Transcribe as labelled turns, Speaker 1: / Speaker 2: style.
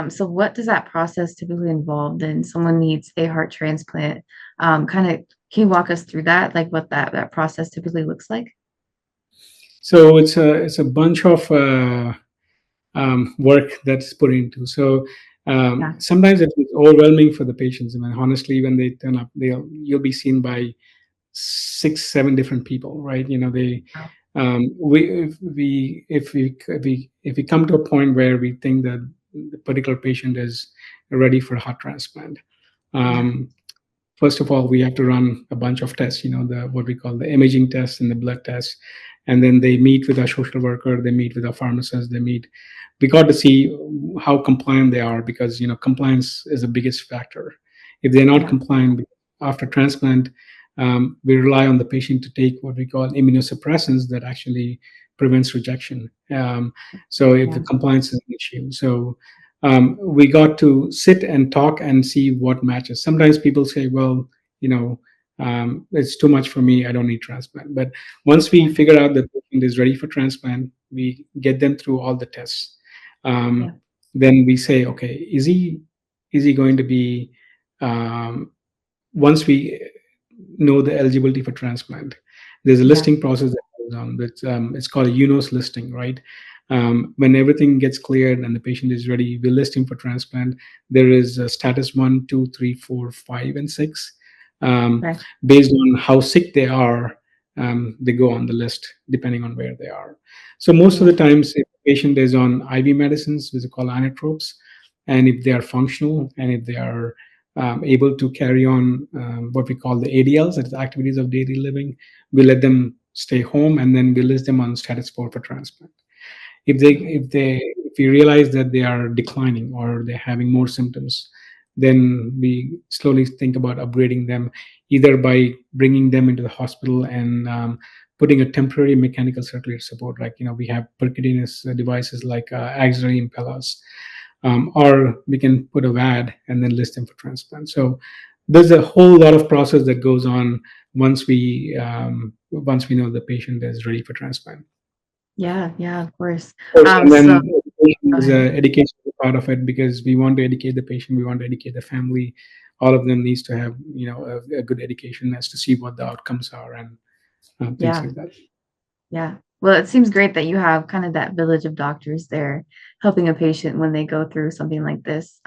Speaker 1: So what does that process typically involve then? Someone needs a heart transplant. Kind of, can you walk us through that, like what that process typically looks like?
Speaker 2: So it's a bunch of work that's put into. So
Speaker 1: Yeah.
Speaker 2: sometimes it's overwhelming for the patients. I mean, honestly, when they turn up, you'll be seen by 6, 7 different people, right? They
Speaker 1: Wow.
Speaker 2: if we come to a point where we think that the particular patient is ready for a heart transplant,
Speaker 1: Yeah.
Speaker 2: um, first of all, we have to run a bunch of tests, the what we call the imaging tests and the blood tests. And then they meet with our social worker, they meet with our pharmacist, we got to see how compliant they are, because compliance is the biggest factor. If they're not
Speaker 1: Yeah.
Speaker 2: compliant after transplant, we rely on the patient to take what we call immunosuppressants that actually prevents rejection. So if the
Speaker 1: Yeah.
Speaker 2: compliance is an issue, so we got to sit and talk and see what matches. Sometimes people say, well, you know, it's too much for me. I don't need transplant. But once we
Speaker 1: Yeah.
Speaker 2: figure out that the patient is ready for transplant, we get them through all the tests.
Speaker 1: Yeah.
Speaker 2: Um, then we say, okay, is he going to be once we know the eligibility for transplant, there's a
Speaker 1: Yeah.
Speaker 2: listing process that goes on. It's called a UNOS listing, right? When everything gets cleared and the patient is ready, we list him for transplant. There is a status 1, 2, 3, 4, 5, and 6. Um,
Speaker 1: Okay.
Speaker 2: Based on how sick they are, they go on the list depending on where they are. So most of the
Speaker 1: Yeah.
Speaker 2: times, if the patient is on IV medicines, which are called inotropes, and if they are functional and if they are able to carry on what we call the ADLs, that is activities of daily living, we let them stay home, and then we list them on status 4 for transplant.
Speaker 1: Okay.
Speaker 2: If we realize that they are declining or they're having more symptoms, then we slowly think about upgrading them, either by bringing them into the hospital and putting a temporary mechanical circulatory support, like we have percutaneous devices like axillary impellas, or we can put a VAD and then list them for transplant. So there's a whole lot of process that goes on once we know the patient is ready for transplant.
Speaker 1: Yeah. Yeah. Of course.
Speaker 2: Of course, and
Speaker 1: So
Speaker 2: then education
Speaker 1: go
Speaker 2: is
Speaker 1: ahead.
Speaker 2: education is a part of it, because we want to educate the patient, we want to educate the family. All of them needs to have a good education as to see what the outcomes are, and things
Speaker 1: Yeah.
Speaker 2: like that.
Speaker 1: Yeah. Well, it seems great that you have kind of that village of doctors there helping a patient when they go through something like this.